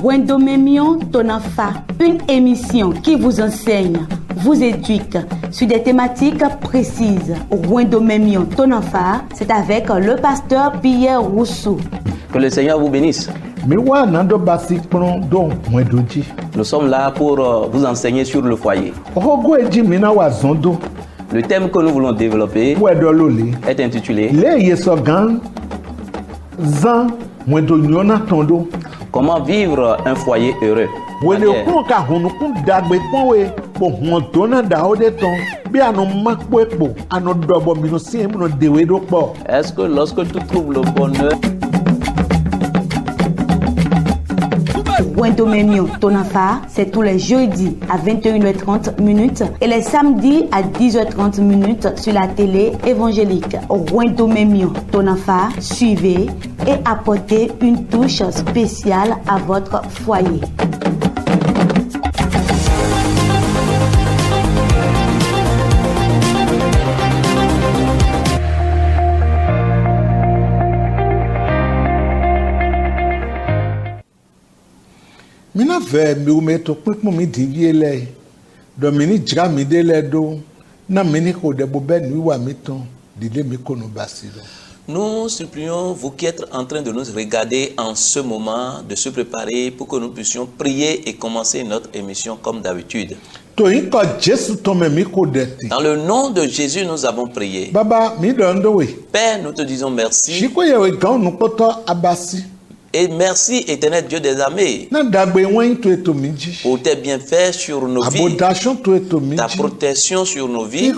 Wendomemion Tonafa, une émission qui vous enseigne, vous éduque sur des thématiques précises. Wendomemion Tonafa, c'est avec le pasteur Pierre Rousseau. Que le Seigneur vous bénisse. Nous sommes là pour vous enseigner sur le foyer. Le thème que nous voulons développer est intitulé Comment vivre un foyer heureux. Est-ce que lorsque tu trouves le bonheur, Wendomemion Tonafa, c'est tous les jeudis à 21h30 et les samedis à 10h30 sur la télé évangélique. Wendomemion Tonafa, suivez et apportez une touche spéciale à votre foyer. Mina ve mi ume to pinpin mi divie le do mi ni jra mi de le do na mi ni ko de bo be ni wa mi ton dile mi ko no basilo. nous supplions vous qui êtes en train de nous regarder en ce moment de se préparer pour que nous puissions prier et commencer notre émission comme d'habitude. To yin ko Jesu to me mi ko de ti. Dans le nom de Jésus, nous avons prié. Baba mi do ndo we. Père, nous te disons merci. Shiko ye we gan nu poto abasi. Et merci, éternel Dieu des armées, pour tes bienfaits sur nos vies, ta protection sur nos vies,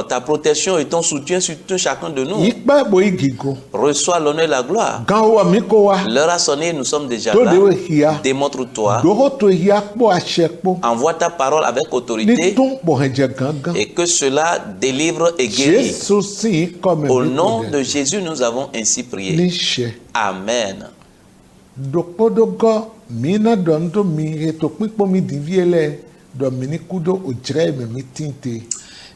ta protection et ton soutien sur tout chacun de nous. Reçois l'honneur et la gloire. L'heure a sonné, nous sommes déjà là. Démontre-toi. Envoie ta parole avec autorité et que cela délivre et guérit. Au nom de Jésus, nous avons ainsi prié. Amen.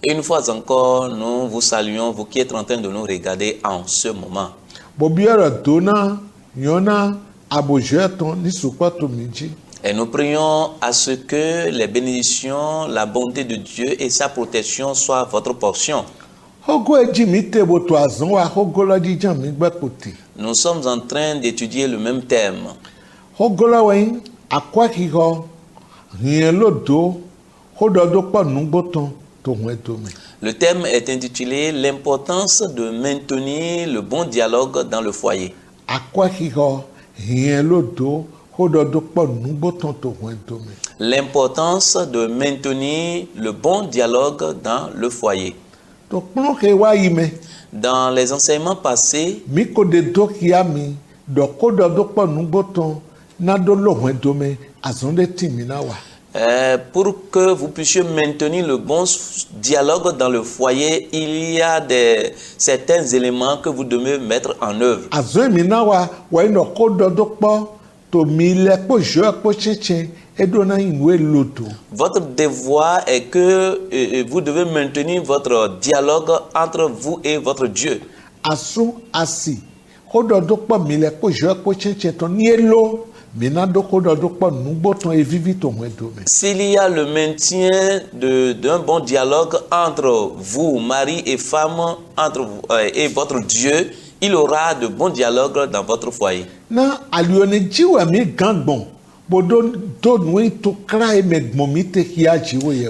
Et une fois encore, nous vous saluons, vous qui êtes en train de nous regarder en ce moment. Et nous prions à ce que les bénédictions, la bonté de Dieu et sa protection soient votre portion. Nous sommes en train d'étudier le même thème. Le thème est intitulé l'importance de maintenir le bon dialogue dans le foyer. L'importance de maintenir le bon dialogue dans le foyer. Dans les enseignements passés, pour que vous puissiez maintenir le bon dialogue dans le foyer, il y a certains éléments que vous devez mettre en œuvre. Votre devoir est que vous devez maintenir votre dialogue entre vous et votre Dieu. S'il y a le maintien d'un bon dialogue entre vous, mari et femme, entre vous et votre Dieu, il aura de bons dialogues dans votre foyer.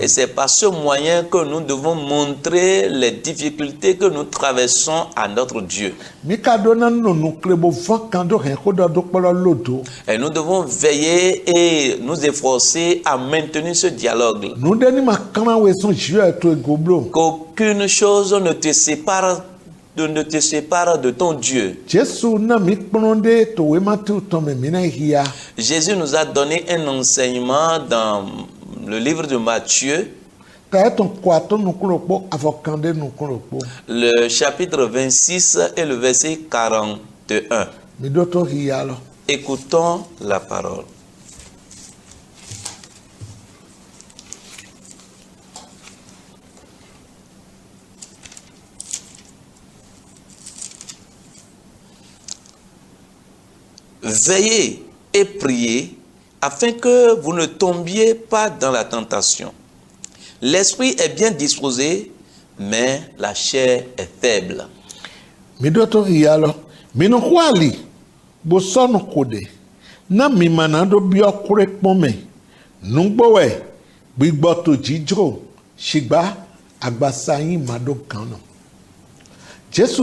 Et c'est par ce moyen que nous devons montrer les difficultés que nous traversons à notre Dieu. Et nous devons veiller et nous efforcer à maintenir ce dialogue. Qu'aucune chose ne te sépare de ton Dieu. Jésus nous a donné un enseignement dans le livre de Matthieu, le chapitre 26 et le verset 41. Écoutons la parole. Veillez et priez afin que vous ne tombiez pas dans la tentation. L'esprit est bien disposé, mais la chair est faible. Mi doto yalo. Mi no kwali. Bo sono kode. Na mi manado bio kure pome. Nungbowe. Bigboto jijro. Shigba. Agbasayin mado kano. Jésus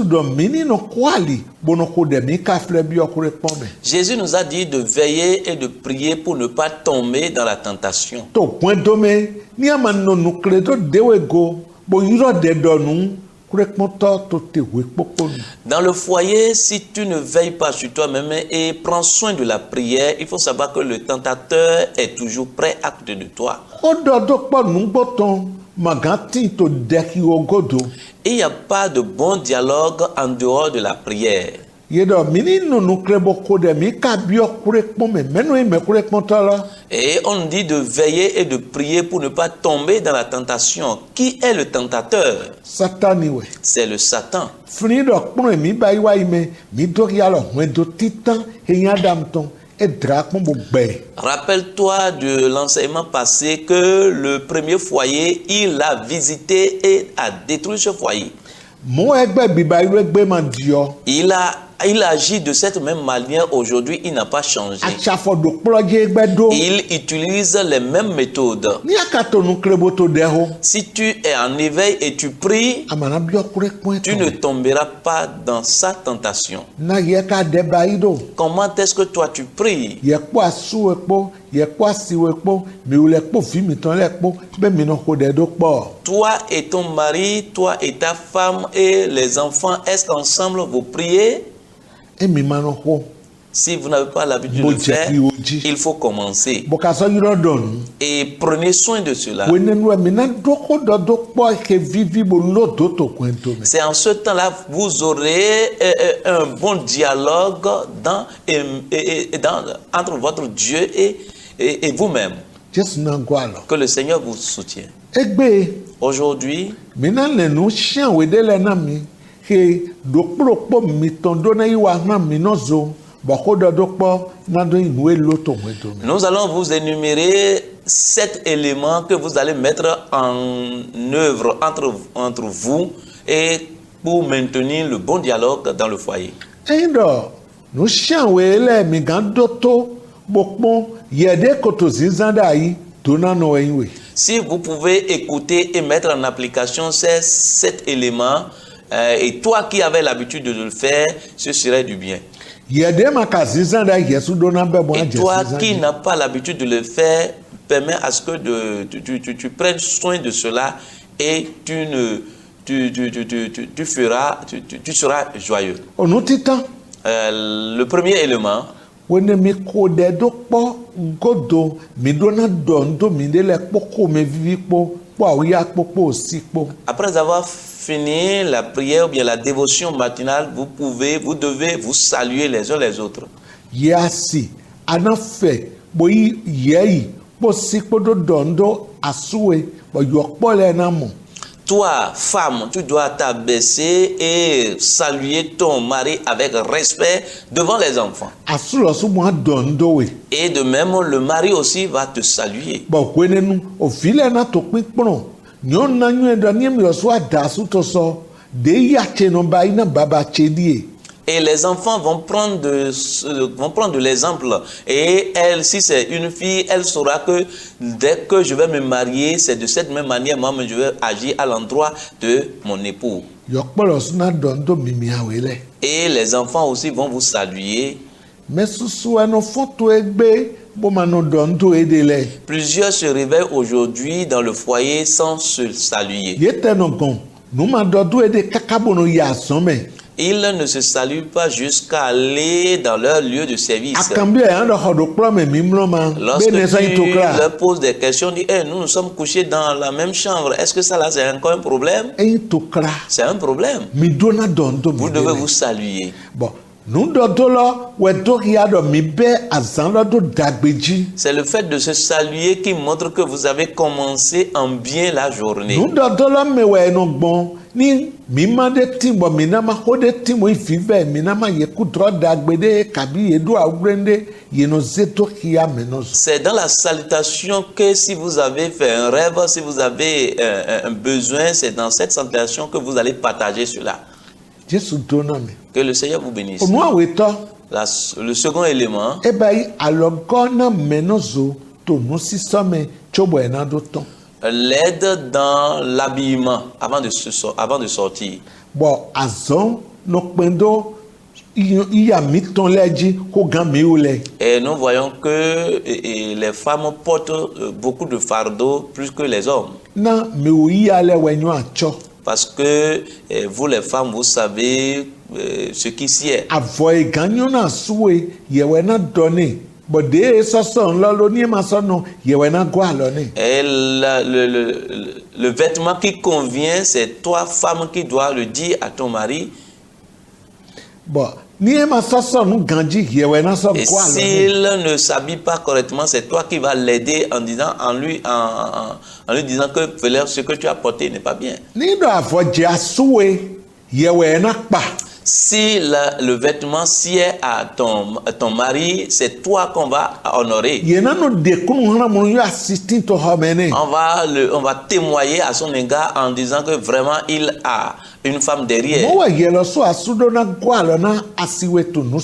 nous a dit de veiller et de prier pour ne pas tomber dans la tentation. Dans le foyer, si tu ne veilles pas sur toi-même et prends soin de la prière, il faut savoir que le tentateur est toujours prêt à côté de toi. Et il n'y a pas de bon dialogue en dehors de la prière. Et on dit de veiller et de prier pour ne pas tomber dans la tentation. Qui est le tentateur? C'est le Satan. Rappelle-toi de l'enseignement passé que le premier foyer, il a visité et a détruit ce foyer. Il agit de cette même manière aujourd'hui, il n'a pas changé. Il utilise les mêmes méthodes. Si tu es en éveil et tu pries, tu ne tomberas pas dans sa tentation. Comment est-ce que toi tu pries? Toi et ton mari, toi et ta femme et les enfants, est-ce qu'ensemble vous priez? Si vous n'avez pas l'habitude de le faire, il faut commencer. Et prenez soin de cela. C'est en ce temps-là que vous aurez un bon dialogue entre votre Dieu et vous-même. Que le Seigneur vous soutienne. Aujourd'hui, nous allons vous énumérer 7 éléments que vous allez mettre en œuvre entre vous et pour maintenir le bon dialogue dans le foyer. Si vous pouvez écouter et mettre en application ces 7 éléments, et toi qui avais l'habitude de le faire, ce serait du bien. Et toi qui n'as pas l'habitude de le faire, permets à ce que tu prennes soin de cela et tu seras joyeux. Le premier élément, après avoir fini la prière ou bien la dévotion matinale, vous devez vous saluer les uns les autres. Toi, femme, tu dois t'abaisser et saluer ton mari avec respect devant les enfants. Et de même, le mari aussi va te saluer. Et les enfants vont prendre de l'exemple. Et elle, si c'est une fille, elle saura que dès que je vais me marier, c'est de cette même manière, moi, je vais agir à l'endroit de mon époux. Et les enfants aussi vont vous saluer. Plusieurs se réveillent aujourd'hui dans le foyer sans se saluer. Ils ne se saluent pas jusqu'à aller dans leur lieu de service. Lorsque tu leur poses des questions, dis, nous sommes couchés dans la même chambre. Est-ce que ça là, c'est encore un problème? C'est un problème. Vous devez vous saluer. C'est le fait de se saluer qui montre que vous avez commencé en bien la journée. C'est dans la salutation que si vous avez fait un rêve, si vous avez un besoin, c'est dans cette salutation que vous allez partager cela. Que le Seigneur vous bénisse. Le second élément, l'aide dans l'habillement avant de sortir. Et nous voyons que les femmes portent beaucoup de fardeaux plus que les hommes. Parce que vous les femmes, vous savez ce qui s'y est. Et le vêtement qui convient, c'est toi, femme, qui dois le dire à ton mari. Et s'il ne s'habille pas correctement, c'est toi qui vas l'aider en lui disant que ce que tu as porté n'est pas bien. Si le vêtement sied à ton mari, c'est toi qu'on va honorer. On va témoigner à son égard en disant que vraiment il a une femme derrière.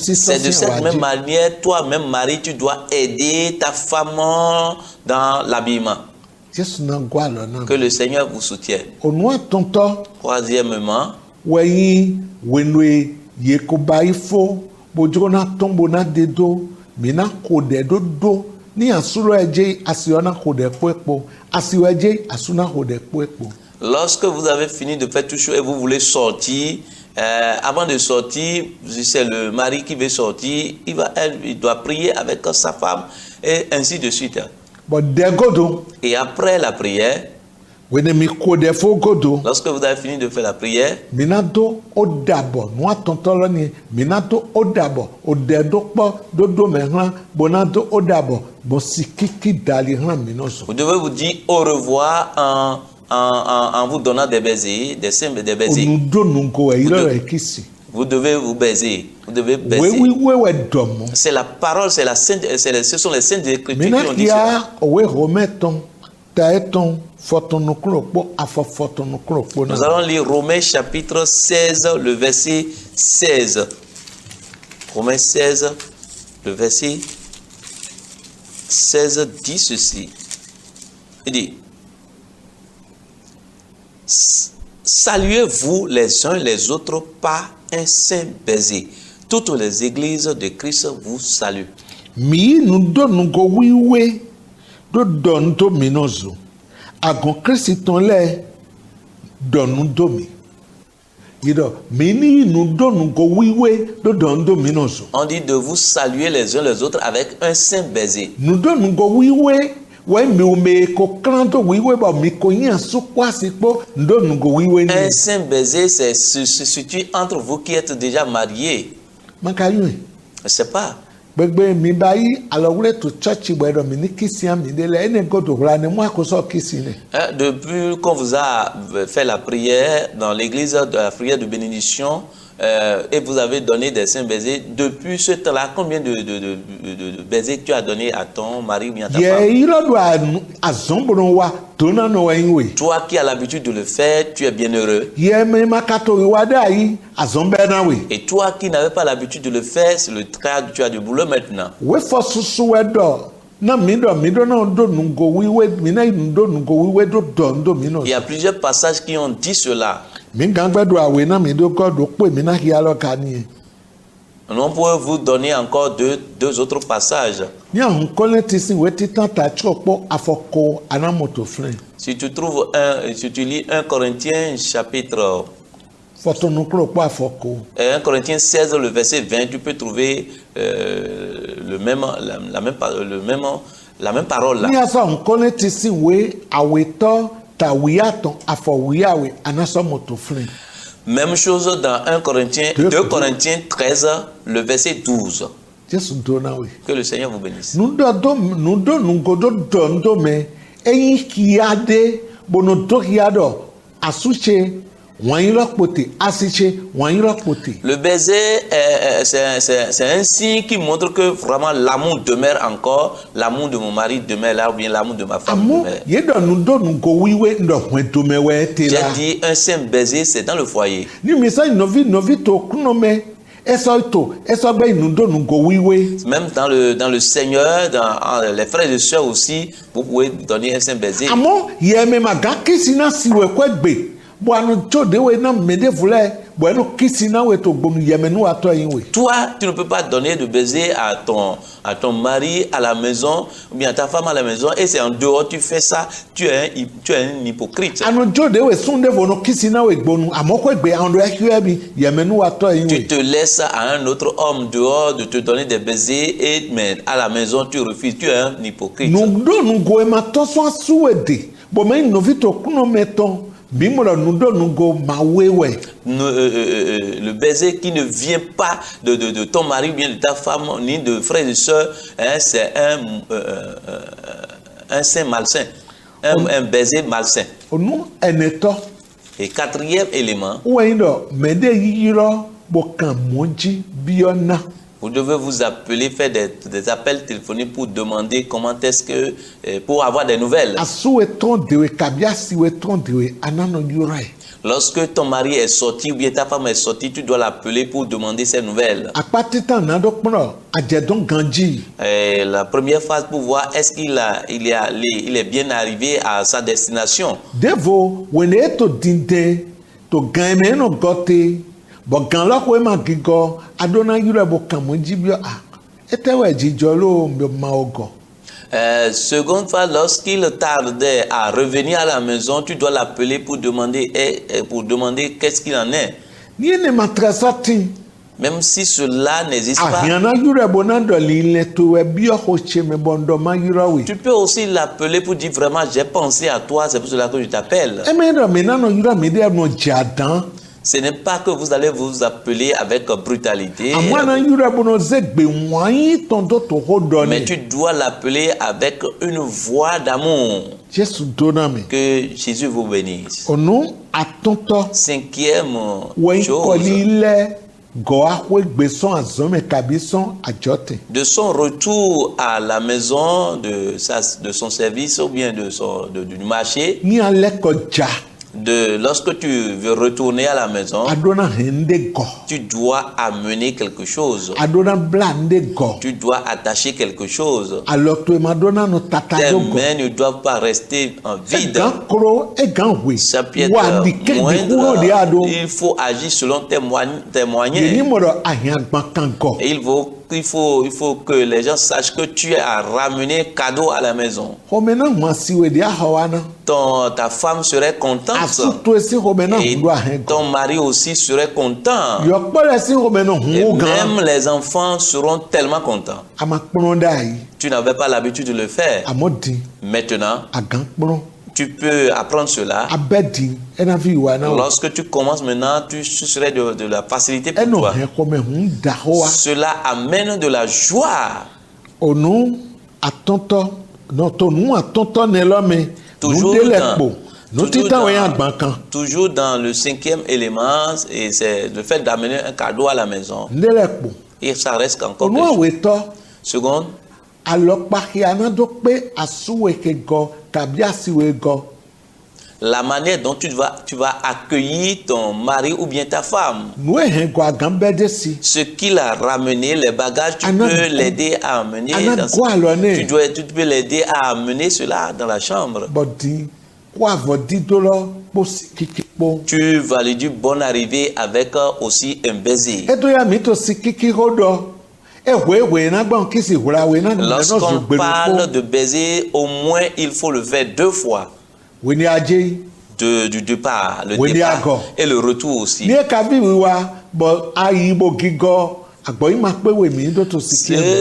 C'est de cette même manière, toi-même, mari, tu dois aider ta femme dans l'habillement. Que le Seigneur vous soutienne. Troisièmement, lorsque vous avez fini de faire tout chaud et vous voulez sortir, avant de sortir, c'est le mari qui veut sortir, il doit prier avec sa femme et ainsi de suite. Et après la prière, lorsque vous avez fini de faire la prière, vous devez vous dire au revoir en vous donnant des baisers, des baisers. Vous devez vous baiser. Vous devez baiser. C'est la parole, ce sont les saintes écritures qui ont dit cela. Nous allons lire Romains chapitre 16, le verset 16. Romains 16, le verset 16 dit ceci. Il dit: saluez-vous les uns les autres par un saint baiser. Toutes les églises de Christ vous saluent. On dit de vous saluer les uns les autres avec un saint baiser. Un saint baiser, se situe entre vous qui êtes déjà mariés. Je ne sais pas. Depuis qu'on vous a fait la prière dans l'église, de la prière de bénédiction, et vous avez donné des saints baisers, depuis ce temps-là, combien de baisers tu as donné à ton mari ou bien à ta femme? Toi qui as l'habitude de le faire, tu es bien heureux. Et toi qui n'avais pas l'habitude de le faire, c'est le cas, tu as du boulot maintenant. Il y a plusieurs passages qui ont dit cela. On peut vous donner encore deux autres passages. Si tu trouves si tu lis 1 Corinthiens chapitre 1 Corinthiens 16, le verset 20, tu peux trouver la même parole là. Même chose dans 1 Corinthiens, 2 Corinthiens 13, le verset 12. Jésus donna oui. Que le Seigneur vous bénisse. Nous donnons mais et qui a des bonotoriado asuche wanyiro côté asiche wanyiro côté. Le baiser, c'est un signe qui montre que vraiment l'amour demeure encore, l'amour de mon mari demeure là, ou bien l'amour de ma femme demeure. J'ai dit un saint baiser, c'est dans le foyer. Même dans le Seigneur, dans les frères et sœurs aussi, vous pouvez donner un saint baiser. Toi, tu ne peux pas donner de baiser à ton mari à la maison, ou bien à ta femme à la maison, et c'est en dehors, tu fais ça, tu es un hypocrite. Tu te laisses à un autre homme dehors de te donner des baisers, mais à la maison, tu refuses, tu es un hypocrite. Le baiser qui ne vient pas de ton mari, bien de ta femme, ni de frères et sœurs, hein, c'est un saint malsain, un baiser malsain. Et quatrième élément, vous devez vous appeler, faire des appels téléphoniques pour demander comment est-ce que, pour avoir des nouvelles. Lorsque ton mari est sorti ou bien ta femme est sortie, tu dois l'appeler pour demander ses nouvelles. Et la première phase pour voir est-ce qu'il est bien arrivé à sa destination. Seconde fois, lorsqu'il tardait à revenir à la maison, tu dois l'appeler pour demander qu'est-ce qu'il en est. Même si cela n'existe pas, tu peux aussi l'appeler pour dire vraiment j'ai pensé à toi, c'est pour cela que je t'appelle. Ce n'est pas que vous allez vous appeler avec brutalité, mais tu dois l'appeler avec une voix d'amour. Que Jésus vous bénisse. Cinquième chose, de son retour à la maison de son service ou bien du marché, lorsque tu veux retourner à la maison, tu dois amener quelque chose. Tu dois attacher quelque chose. Tes mains ne doivent pas rester en vide. Ça peut être moindre. Il faut agir selon tes moyens. Et il faut que les gens sachent que tu as ramené cadeau à la maison. Ta femme serait contente. Et ton mari aussi serait content. Et même les enfants seront tellement contents. Tu n'avais pas l'habitude de le faire. Maintenant, tu peux apprendre cela. Lorsque tu commences maintenant, tu serais de la facilité pour toi. Cela amène de la joie. Toujours dans le cinquième élément, et c'est le fait d'amener un cadeau à la maison. Et ça reste encore quelque chose. Seconde, la manière dont tu vas accueillir ton mari ou bien ta femme. Ce qu'il a ramené, les bagages, tu peux l'aider à amener. Tu peux l'aider à amener cela dans la chambre. Tu vas lui dire bonne arrivée avec aussi un baiser. Lorsqu'on parle de baiser, au moins il faut le faire 2 fois. Du départ, le départ et le retour aussi.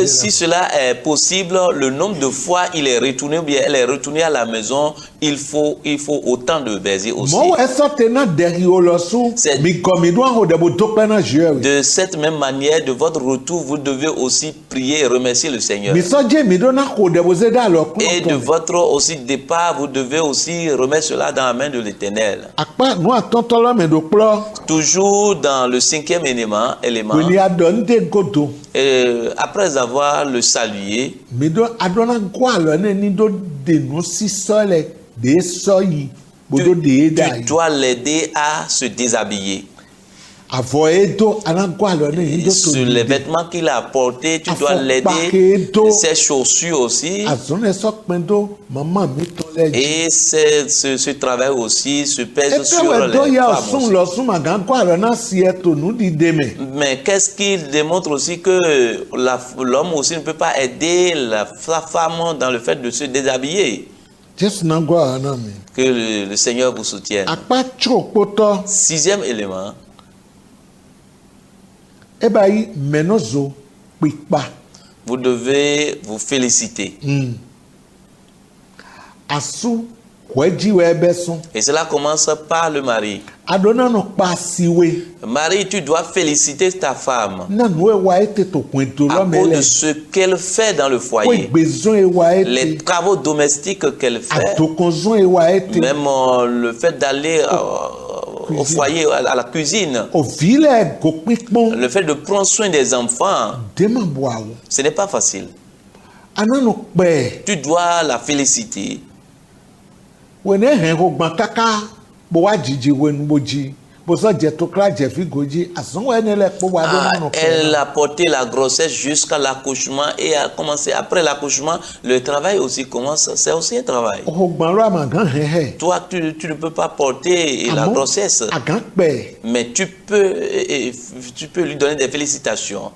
Si cela est possible, le nombre de fois il est retourné ou bien elle est retournée à la maison, il faut autant de versets aussi. De cette même manière, de votre retour, vous devez aussi prier et remercier le Seigneur. Et de votre aussi départ, vous devez aussi remettre cela dans la main de l'Éternel. Toujours dans le 5e élément, après avoir le salué, tu dois l'aider à se déshabiller. Sur les vêtements qu'il a portés, tu dois l'aider, ses chaussures aussi. Et ce travail aussi se pèse sur les femmes aussi. Mais qu'est-ce qu'il démontre aussi que l'homme aussi ne peut pas aider sa femme dans le fait de se déshabiller? Que le Seigneur vous soutienne. 6e élément. Vous devez vous féliciter. Et cela commence par le mari. Marie, tu dois féliciter ta femme à cause de ce qu'elle fait dans le foyer, les travaux domestiques qu'elle fait, même le fait d'aller au foyer, à la cuisine, le fait de prendre soin des enfants. Ce n'est pas facile. Tu dois la féliciter. Elle a porté la grossesse jusqu'à l'accouchement et a commencé après l'accouchement. Le travail aussi commence, c'est aussi un travail. Toi, tu ne peux pas porter la grossesse, mais tu peux lui donner des félicitations.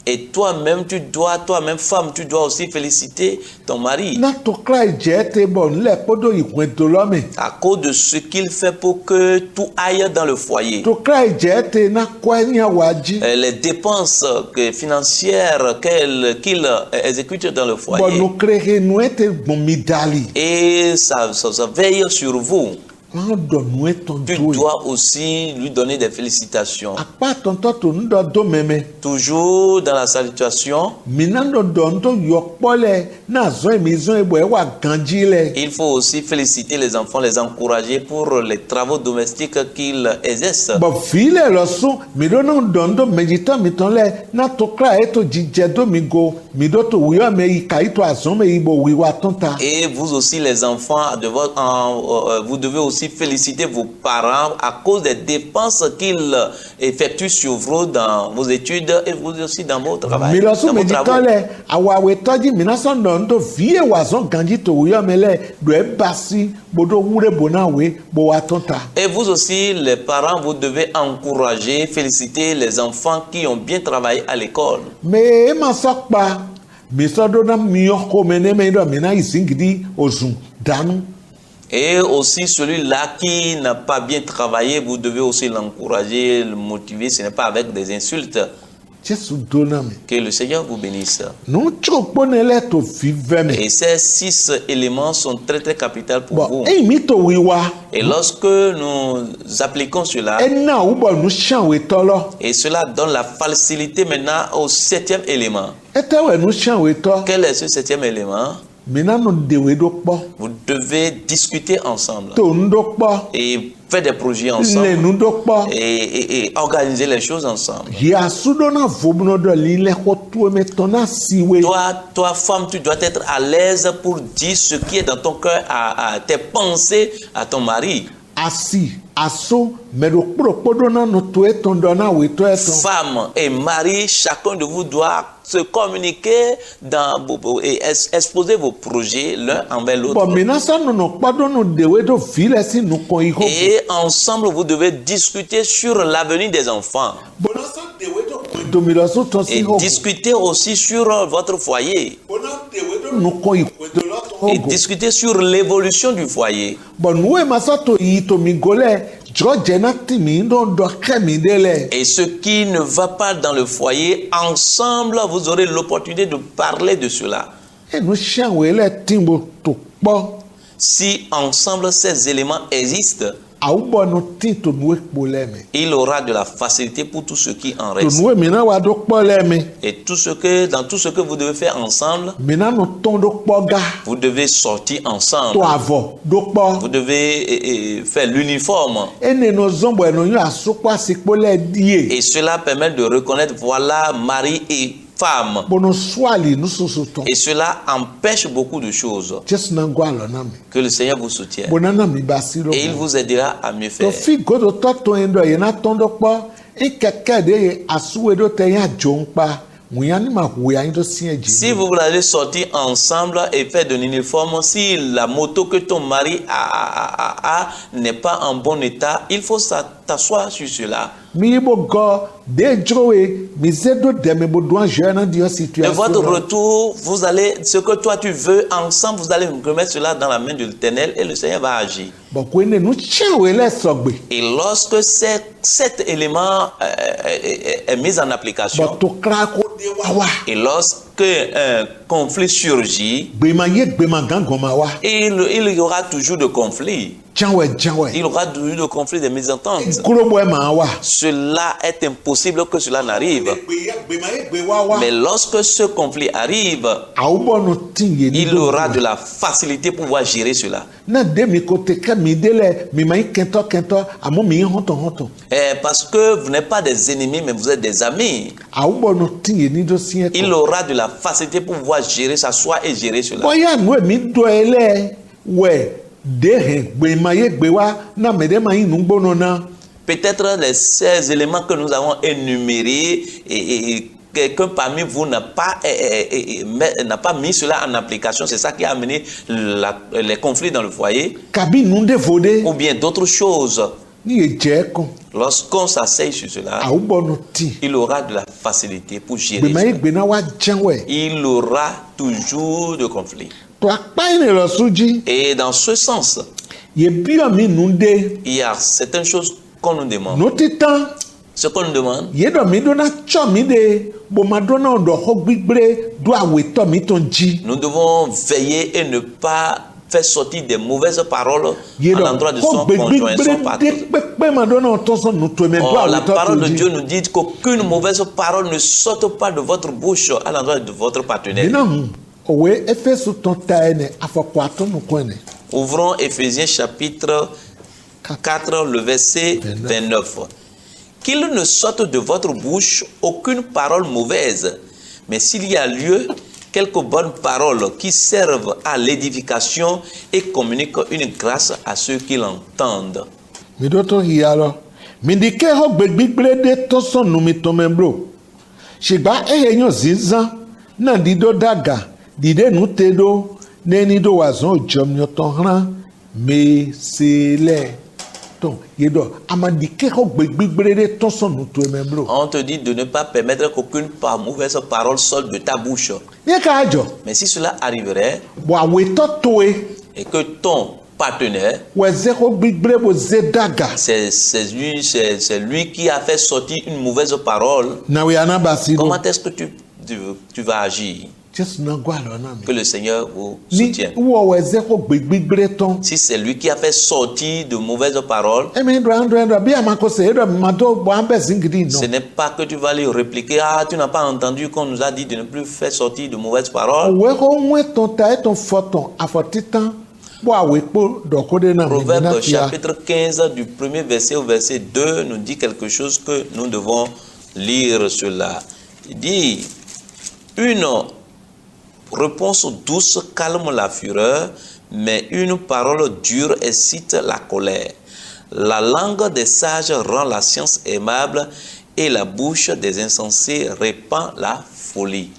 Et toi-même, femme, tu dois aussi féliciter ton mari à cause de ce qu'il fait pour que tout aille dans le foyer. Les dépenses financières qu'il exécute dans le foyer. Et ça veille sur vous. Tu dois aussi lui donner des félicitations. Toujours dans la salutation, il faut aussi féliciter les enfants, les encourager pour les travaux domestiques qu'ils exercent. Et vous aussi les enfants, vous devez aussi féliciter vos parents à cause des dépenses qu'ils effectuent sur vous dans vos études et vous aussi dans vos travail. Et vous aussi, les parents, vous devez encourager, féliciter les enfants qui ont bien travaillé à l'école. Et aussi celui-là qui n'a pas bien travaillé, vous devez aussi l'encourager, le motiver. Ce n'est pas avec des insultes. Que le Seigneur vous bénisse. Et ces 6 éléments sont très très capitaux pour vous. Et lorsque nous appliquons cela, et cela donne la facilité maintenant au 7e élément. Quel est ce 7e élément? Vous devez discuter ensemble et faire des projets ensemble et organiser les choses ensemble. Toi, femme, tu dois être à l'aise pour dire ce qui est dans ton cœur, à tes pensées à ton mari. Femme et mari, chacun de vous doit se communiquer et exposer vos projets l'un envers l'autre. Et ensemble, vous devez discuter sur l'avenir des enfants. Et discuter aussi sur votre foyer. Et discuter sur l'évolution du foyer. Et ce qui ne va pas dans le foyer, ensemble, vous aurez l'opportunité de parler de cela. Si ensemble ces éléments existent, il aura de la facilité pour tout ce qui en reste. Et dans tout ce que vous devez faire ensemble, vous devez sortir ensemble. Vous devez faire l'uniforme. Et cela permet de reconnaître, voilà, mari et femme. Et cela empêche beaucoup de choses. Que le Seigneur vous soutienne. Et il vous aidera à mieux faire. Si vous allez sortir ensemble et faire de l'uniforme, si la moto que ton mari a n'est pas en bon état, il faut t'asseoir sur cela. Et votre retour, vous allez, ce que toi tu veux, ensemble, vous allez remettre cela dans la main de l'Éternel et le Seigneur va agir. Et lorsque cet élément est mis en application, et lorsque un conflit surgit, il y aura toujours de conflits. Il y aura toujours de conflits, de mésententes. Cela est impossible que cela n'arrive. Mais lorsque ce conflit arrive, il aura de la facilité pour pouvoir gérer cela. Parce que vous n'êtes pas des ennemis, mais vous êtes des amis. Il aura de la facilité pour pouvoir gérer ça, soit et gérer cela. Peut-être ces éléments que nous avons énumérés et quelqu'un parmi vous n'a pas mis cela en application. C'est ça qui a amené les conflits dans le foyer. Ou bien d'autres choses. Lorsqu'on s'asseye sur cela, il aura de la facilité pour gérer cela. Il aura toujours de conflits. Et dans ce sens, il y a certaines choses qu'on nous demande. Ce qu'on nous demande, nous devons veiller et ne pas faire sortir des mauvaises paroles à l'endroit de son conjoint, son partenaire. La parole de Dieu nous dit qu'aucune mauvaise parole ne sorte pas de votre bouche à l'endroit de votre partenaire. Ouvrons Éphésiens chapitre 4, le verset 29. Qu'il ne sorte de votre bouche aucune parole mauvaise, mais s'il y a lieu, quelques bonnes paroles qui servent à l'édification et communiquent une grâce à ceux qui l'entendent. On te dit de ne pas permettre qu'aucune mauvaise parole sorte de ta bouche. Mais si cela arriverait et que ton partenaire, c'est lui qui a fait sortir une mauvaise parole, comment est-ce que tu vas agir? Que le Seigneur vous soutienne. Si c'est lui qui a fait sortir de mauvaises paroles, ce n'est pas que tu vas lui répliquer, ah, tu n'as pas entendu qu'on nous a dit de ne plus faire sortir de mauvaises paroles. Proverbe chapitre 15 du premier verset au verset 2 nous dit quelque chose que nous devons lire cela. Il dit, une réponse douce calme la fureur, mais une parole dure excite la colère. La langue des sages rend la science aimable et la bouche des insensés répand la folie.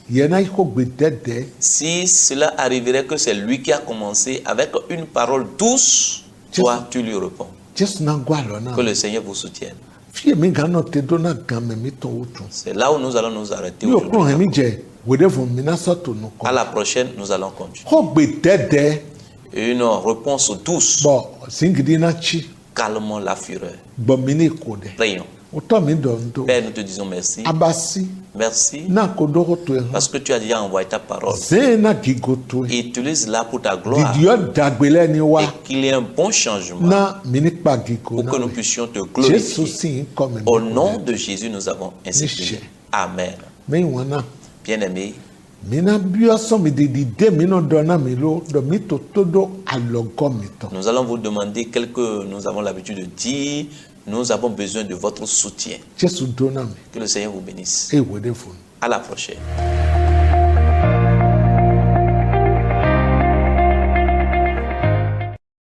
yena iko gbedede Si cela arriverait que c'est lui qui a commencé avec une parole douce, toi tu lui réponds. Jesu na gwalo na Que le Seigneur vous soutienne. fie mi gano te do na game mi to utu C'est là où nous allons nous arrêter yo kro aujourd'hui. hemi je wede vo mi na so to no ko À la prochaine, nous allons continuer. ko gbedede Une réponse douce. bo singidi na chi Calmons la fureur. bo mi ni ko de Prions. o to mi do ndo Père, nous te disons merci. abasi Merci na ko do ko to e parce que tu as déjà envoyé ta parole. ze na gigo to e Utilise-la pour ta gloire didio dagbele ni wa et qu'il y ait un bon changement na mi ni pa gigo pour na que nous we. puissions te Jesu glorifier. si comme Au nom de Jésus, nous avons ainsi Michel. prié. Amen. me wana Bien-aimés, mina bio so mi de de mi no do na mi lo do mi to todo alogo mi to nous allons vous demander quelque que nous avons l'habitude de dire. Nous avons besoin de votre soutien. Jesu do na mi Que le Seigneur vous bénisse. e wede fun À la prochaine.